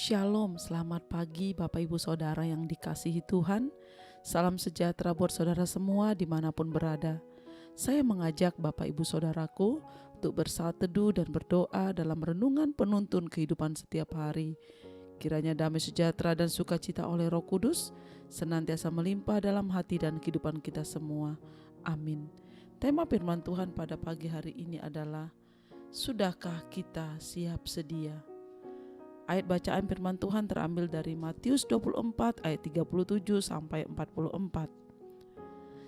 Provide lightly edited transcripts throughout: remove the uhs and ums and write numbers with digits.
Shalom, selamat pagi Bapak Ibu Saudara yang dikasihi Tuhan. Salam sejahtera buat saudara semua dimanapun berada. Saya mengajak Bapak Ibu Saudaraku untuk bersaat teduh dan berdoa dalam renungan penuntun kehidupan setiap hari. Kiranya damai sejahtera dan sukacita oleh Roh Kudus senantiasa melimpah dalam hati dan kehidupan kita semua. Amin. Tema firman Tuhan pada pagi hari ini adalah, sudahkah kita siap sedia? Ayat bacaan firman Tuhan terambil dari Matius 24 ayat 37 sampai 44.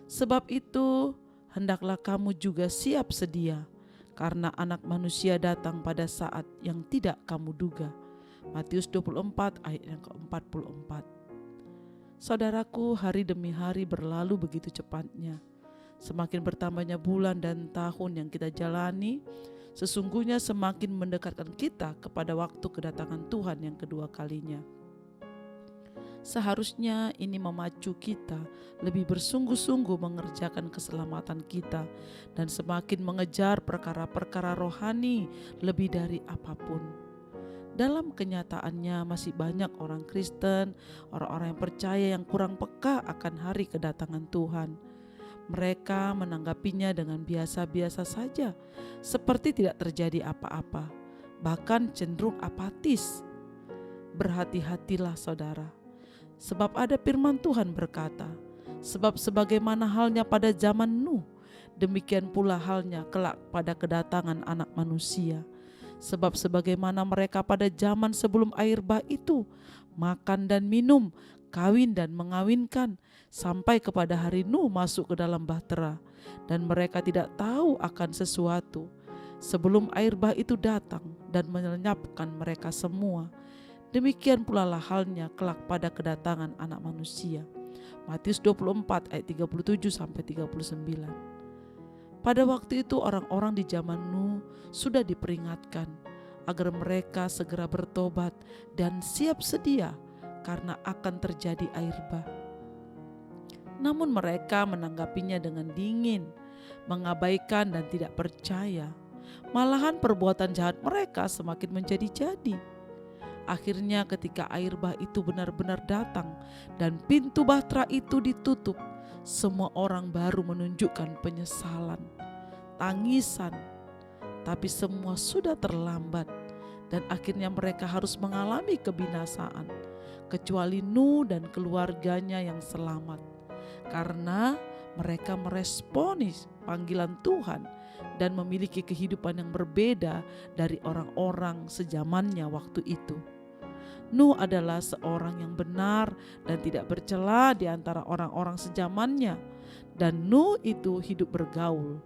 Sebab itu, hendaklah kamu juga siap sedia, karena Anak Manusia datang pada saat yang tidak kamu duga. Matius 24 ayat yang ke-44. Saudaraku, hari demi hari berlalu begitu cepatnya. Semakin bertambahnya bulan dan tahun yang kita jalani, sesungguhnya semakin mendekatkan kita kepada waktu kedatangan Tuhan yang kedua kalinya. Seharusnya ini memacu kita lebih bersungguh-sungguh mengerjakan keselamatan kita dan semakin mengejar perkara-perkara rohani lebih dari apapun. Dalam kenyataannya masih banyak orang Kristen, orang-orang yang percaya yang kurang peka akan hari kedatangan Tuhan. Mereka menanggapinya dengan biasa-biasa saja, seperti tidak terjadi apa-apa, bahkan cenderung apatis. Berhati-hatilah saudara, sebab ada firman Tuhan berkata, sebab sebagaimana halnya pada zaman Nuh, demikian pula halnya kelak pada kedatangan Anak Manusia. Sebab sebagaimana mereka pada zaman sebelum air bah itu, makan dan minum, kawin dan mengawinkan, sampai kepada hari Nuh masuk ke dalam bahtera, dan mereka tidak tahu akan sesuatu sebelum air bah itu datang dan melenyapkan mereka semua. Demikian pula lah halnya kelak pada kedatangan Anak Manusia. Matius 24 ayat 37 sampai 39. Pada waktu itu orang-orang di zaman Nuh sudah diperingatkan agar mereka segera bertobat dan siap sedia karena akan terjadi air bah. Namun mereka menanggapinya dengan dingin, mengabaikan dan tidak percaya. Malahan perbuatan jahat mereka semakin menjadi-jadi. Akhirnya ketika air bah itu benar-benar datang dan pintu bahtera itu ditutup, semua orang baru menunjukkan penyesalan, tangisan. Tapi semua sudah terlambat dan akhirnya mereka harus mengalami kebinasaan, kecuali Nuh dan keluarganya yang selamat. Karena mereka meresponi panggilan Tuhan dan memiliki kehidupan yang berbeda dari orang-orang sezamannya waktu itu. Nuh adalah seorang yang benar dan tidak bercela di antara orang-orang sezamannya, dan Nuh itu hidup bergaul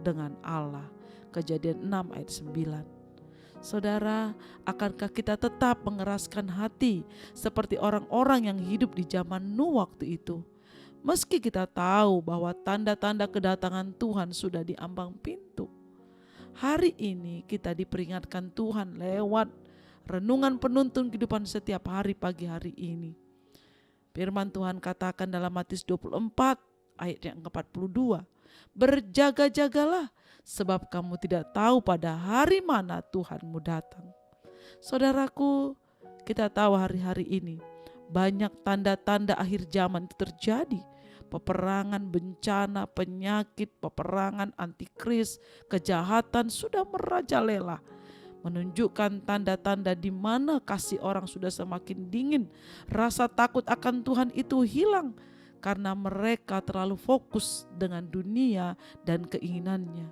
dengan Allah. Kejadian 6 ayat 9. Saudara, akankah kita tetap mengeraskan hati seperti orang-orang yang hidup di zaman Nuh waktu itu? Meski kita tahu bahwa tanda-tanda kedatangan Tuhan sudah di ambang pintu. Hari ini kita diperingatkan Tuhan lewat renungan penuntun kehidupan setiap hari pagi hari ini. Firman Tuhan katakan dalam Matius 24 ayat yang ke-42. Berjaga-jagalah sebab kamu tidak tahu pada hari mana Tuhanmu datang. Saudaraku, kita tahu hari-hari ini banyak tanda-tanda akhir zaman itu terjadi. Peperangan, bencana, penyakit, peperangan, antikris, kejahatan sudah merajalela, menunjukkan tanda-tanda di mana kasih orang sudah semakin dingin. Rasa takut akan Tuhan itu hilang karena mereka terlalu fokus dengan dunia dan keinginannya.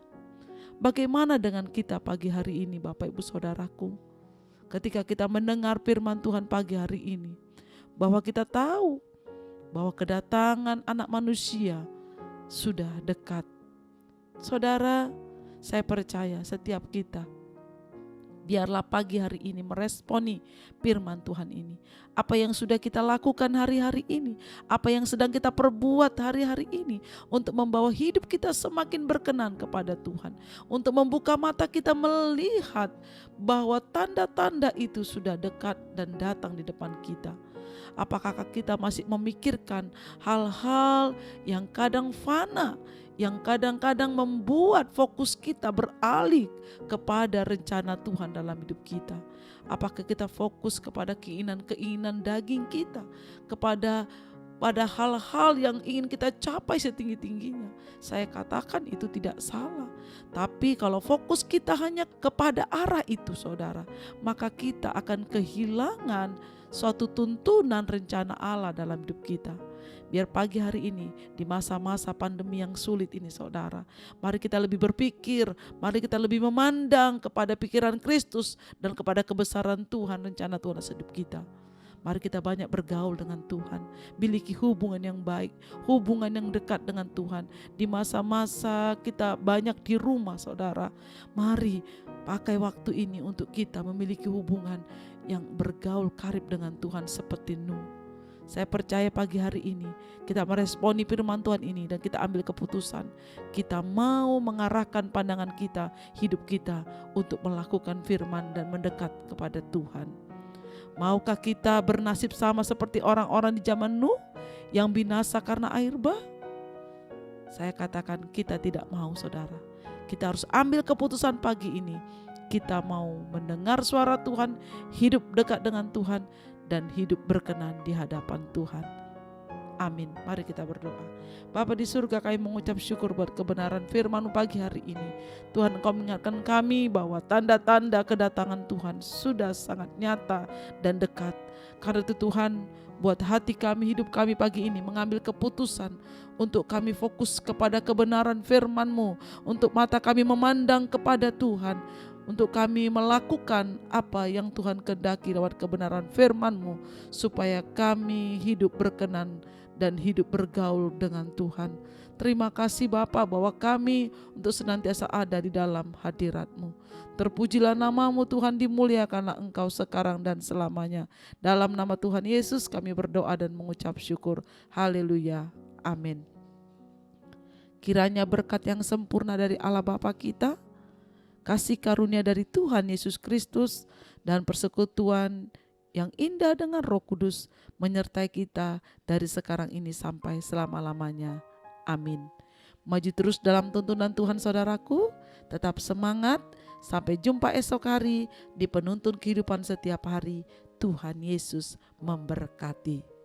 Bagaimana dengan kita pagi hari ini, Bapak Ibu Saudaraku? Ketika kita mendengar firman Tuhan pagi hari ini, bahwa kita tahu bahwa kedatangan Anak Manusia sudah dekat. Saudara, saya percaya setiap kita, biarlah pagi hari ini meresponi firman Tuhan ini. Apa yang sudah kita lakukan hari-hari ini, apa yang sedang kita perbuat hari-hari ini untuk membawa hidup kita semakin berkenan kepada Tuhan. Untuk membuka mata kita melihat bahwa tanda-tanda itu sudah dekat dan datang di depan kita. Apakah kita masih memikirkan hal-hal yang kadang fana, yang kadang-kadang membuat fokus kita beralih kepada rencana Tuhan dalam hidup kita. Apakah kita fokus kepada keinginan-keinginan daging kita, kepada hal-hal yang ingin kita capai setinggi-tingginya? Saya katakan itu tidak salah. Tapi kalau fokus kita hanya kepada arah itu, saudara, maka kita akan kehilangan suatu tuntunan rencana Allah dalam hidup kita. Biar pagi hari ini di masa-masa pandemi yang sulit ini, saudara, mari kita lebih berpikir, mari kita lebih memandang kepada pikiran Kristus dan kepada kebesaran Tuhan, rencana Tuhan dalam hidup kita. Mari kita banyak bergaul dengan Tuhan, miliki hubungan yang baik, hubungan yang dekat dengan Tuhan. Di masa-masa kita banyak di rumah, saudara, mari pakai waktu ini untuk kita memiliki hubungan yang bergaul karib dengan Tuhan seperti Nuh. Saya percaya pagi hari ini kita meresponi firman Tuhan ini dan kita ambil keputusan. Kita mau mengarahkan pandangan kita, hidup kita untuk melakukan firman dan mendekat kepada Tuhan. Maukah kita bernasib sama seperti orang-orang di zaman Nuh yang binasa karena air bah? Saya katakan kita tidak mau, saudara. Kita harus ambil keputusan pagi ini. Kita mau mendengar suara Tuhan, hidup dekat dengan Tuhan, dan hidup berkenan di hadapan Tuhan. Amin. Mari kita berdoa. Bapa di surga, kami mengucap syukur buat kebenaran firman pagi hari ini. Tuhan, Engkau mengingatkan kami bahwa tanda-tanda kedatangan Tuhan sudah sangat nyata dan dekat. Karena itu Tuhan, buat hati kami, hidup kami pagi ini mengambil keputusan untuk kami fokus kepada kebenaran firman-Mu, untuk mata kami memandang kepada Tuhan, untuk kami melakukan apa yang Tuhan kehendaki lewat kebenaran firman-Mu, supaya kami hidup berkenan dan hidup bergaul dengan Tuhan. Terima kasih Bapa bahwa kami untuk senantiasa ada di dalam hadirat-Mu. Terpujilah nama-Mu Tuhan, dimuliakanlah Engkau sekarang dan selamanya. Dalam nama Tuhan Yesus kami berdoa dan mengucap syukur. Haleluya. Amin. Kiranya berkat yang sempurna dari Allah Bapa kita, kasih karunia dari Tuhan Yesus Kristus, dan persekutuan yang indah dengan Roh Kudus menyertai kita dari sekarang ini sampai selama-lamanya. Amin. Maju terus dalam tuntunan Tuhan, saudaraku. Tetap semangat. Sampai jumpa esok hari di penuntun kehidupan setiap hari. Tuhan Yesus memberkati.